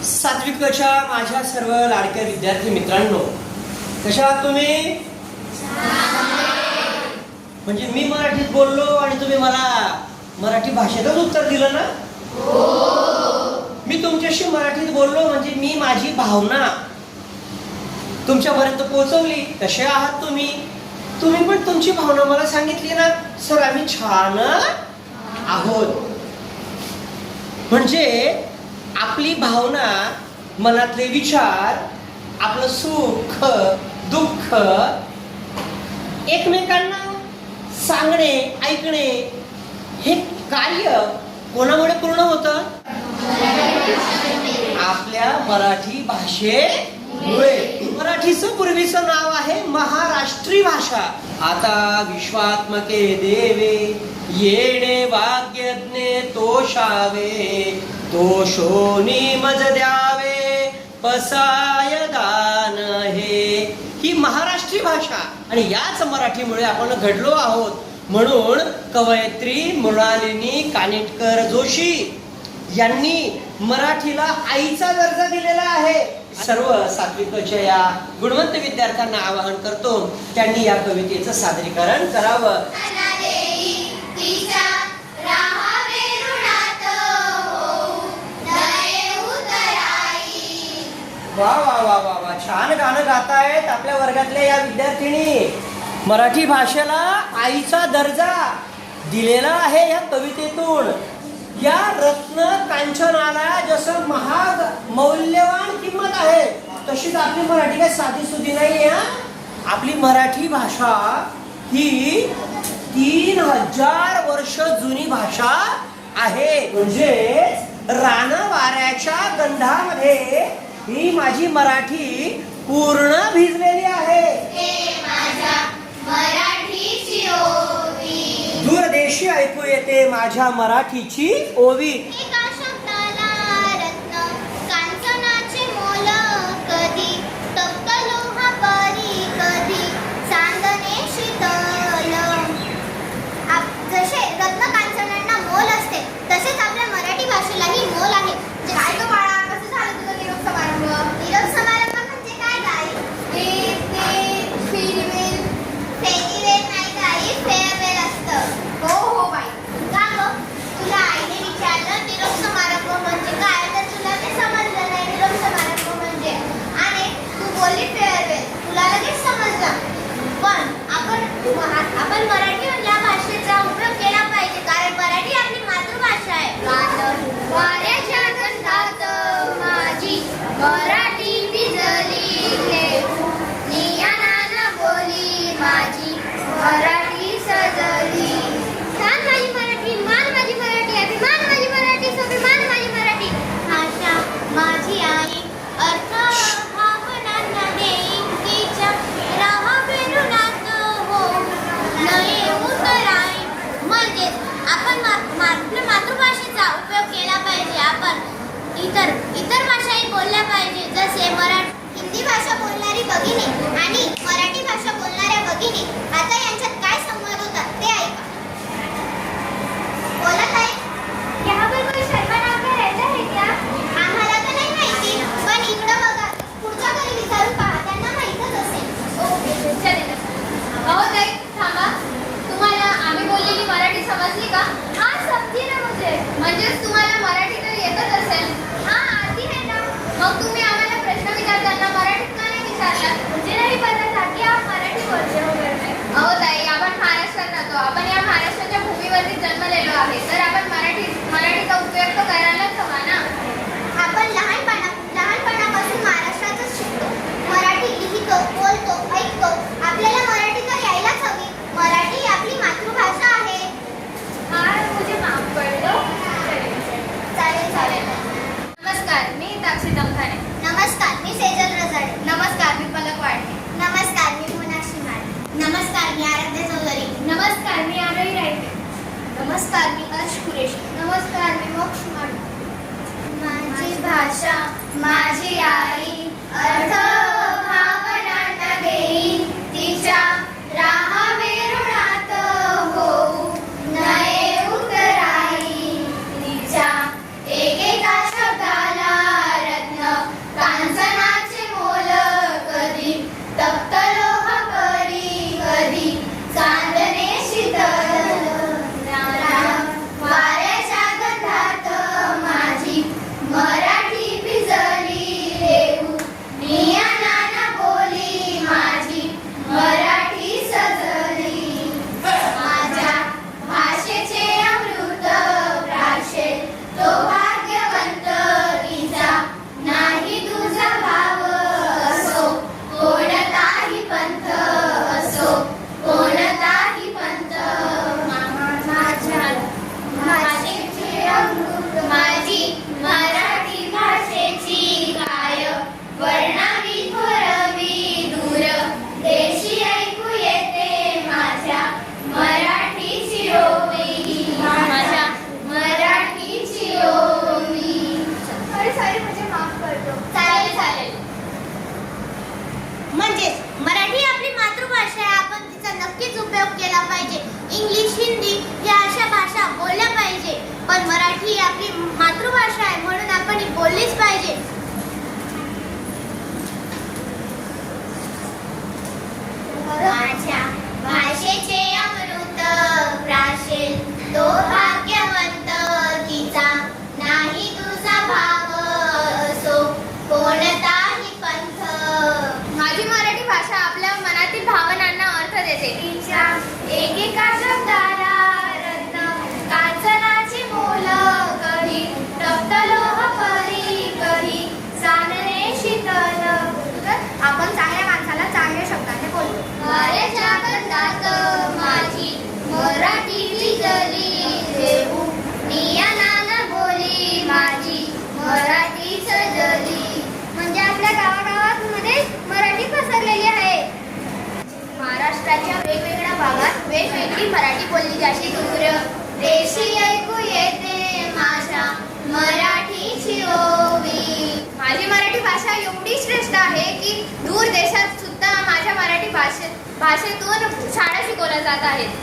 सात्विकच्या माझ्या सर्व लाडक्या विद्यार्थी मित्रांनो, कशा आहात तुम्ही? म्हणजे मी मराठीत बोललो आणि तुम्ही मला मराठी भाषेतच उत्तर दिलं ना? मी तुमच्याशी मराठीत बोललो म्हणजे मी माझी भावना तुमच्यापर्यंत पोहोचवली. कसे आहात तुम्ही? तुम्ही पण तुमची भावना मला सांगितली ना, सर आम्ही छान आहोत. म्हणजे आपली भावना, मनातले विचार, आपलं सुख दुःख एकमेकांना सांगणे, ऐकणे हे कार्य कोणामुळे पूर्ण होतं? आपल्या मराठी भाषेमुळे. मराठीचं पूर्वीचं नाव आहे महाराष्ट्री भाषा. आता विश्वात्मके देवे येणे वाग्यज्ञे तोषावे, तोषोनी मज द्यावे पसाय दान हे. ही महाराष्ट्री भाषा आणि याच मराठीमुळे आपण घडलो आहोत. म्हणून कवयित्री मृणालिनी कानिटकर जोशी यांनी मराठीला आईचा दर्जा दिलेला आहे. सर्व सात्विकच्या या गुणवंत विद्यार्थ्यांना आवाहन करतो त्यांनी या कवितेचं सादरीकरण करावं. वा वा वा वा वा, छान गाणं गातायत आपल्या वर्गातल्या या विद्यार्थिनी. मराठी भाषेला आईचा दर्जा दिलेला आहे या कवितेतून. या रत्न कांचनाला जसं महाग मौल्यवान किंमत आहे, तशीच आपली मराठी काय साधी सुधी नाही. आपली मराठी भाषा ही 3000 वर्ष जुनी भाषा आहे. म्हणजे रान वाऱ्याच्या गंधामध्ये ही माझी मराठी पूर्ण भिजलेली आहे. दूरदेशी ऐकू येते माझ्या मराठीची ओवी. जसे रत्न कांचनांना मोल असते तसेच आपल्या मराठी भाषेलाही मोल आहे. काय तो बाळा, कसं झालं तुझं निरोप समारंभ? निरोप समारंभ म्हणजे काय गाई? फेरीवेल नाही गाई, फेअरवेल असतं. हो हो बाई. का गं, तुला आईने विचारलं निरोप समारंभ म्हणजे काय, तर तुला ते समजलं नाही निरोप समारंभ म्हणजे, आणि तू बोलली फेअरवेल, तुला लगेच समजलं. पण आपण मराठी या भाषेचा उपयोग केला पाहिजे, कारण मराठी आपली मातृभाषा आहे. वाऱ्याच्या गंधात माझी मराठी भिजली, नियानानं बोली माझी मराठी सजली. छान माझी मराठी, मान माझी मराठी, अभिमान माझी मराठी, स्वाभिमान माझी मराठी. भाषा माझी आई, अर्थ भावनांना देईन तिच्या राहा बेरुणात हो नये उतराई. म्हणजे आपण आपल्या मातृभाषेचा उपयोग केला पाहिजे. आपण इतर भाषाही बोलल्या पाहिजे, जसे हिंदी भाषा बोलणारी भगिनी आणि मराठी भाषा बोलणाऱ्या भगिनी, आता यांच्यात काय संवाद होतात ते ऐका. बोलत आहे यावर कोणी शर्मा नाव का रहता है क्या? आम्हाला तर नाही माहिती, पण इकडं बघा, पुढच्या घरी विचारून पहा, त्यांना माहीतच असेल. ओके चलेल. अहो ताई थांबा, तुम्हाला आम्ही बोललेली मराठी समजली का? हाँ समझी ना मुझे. म्हणजेच तुम्हाला मराठी तर येतच असेल. हाँ आती है ना. मग तुम्ही आम्हाला प्रश्न विचारताना मराठीत का नाही विचारला? मुझे नहीं पता था कि आप मराठी बोलते हो घर में. अहो ताई, आपण महाराष्ट्रात राहतो, आपण या महाराष्ट्राच्या भूमीवरती जन्मलेलो आहे, तर आपण मराठीचा उपयोग तर करायलाच हवा ना. आपण लहानपणापासून महाराष्ट्रातच शिकतो. मराठी लिहितो, बोलतो, ऐकतो. आपल्याला मराठी तर यायलाच हवी. मराठी आपली मातृभाषा आहे. हाँ मुझे माफ कर दो. चालेल. नमस्कार, मी ताक्षी दमखाने. नमस्कार, मी सेजल रजाडे. नमस्कार, मी पलक वाडके. नमस्कार, मी मोनाक्षी माळे. नमस्कार, मी आराध्या चौधरी. नमस्कार, मी आरोही रायके. नमस्कार, मी हर्ष कुरेशी. नमस्कार, मी मोक्ष माडे. माझी भाषा माझी आई, अर्थ भावनांना देईन तिच्या राहा बेरुणात होऊ नये उतराई. तिच्या एकेका शब्दाला रत्न गावागावांमध्ये मराठी पसरलेली आहे. महाराष्ट्राच्या वेगवेगळ्या भागात वेगवेगळी मराठी बोलली जाते. दूर देशी ऐकू येते माझ्या मराठीची ओवी. माझी मराठी भाषा एवढी श्रेष्ठ आहे की दूर देशात सुद्धा माझ्या मराठी भाषेतून शाळा शिकवल्या जात आहेत.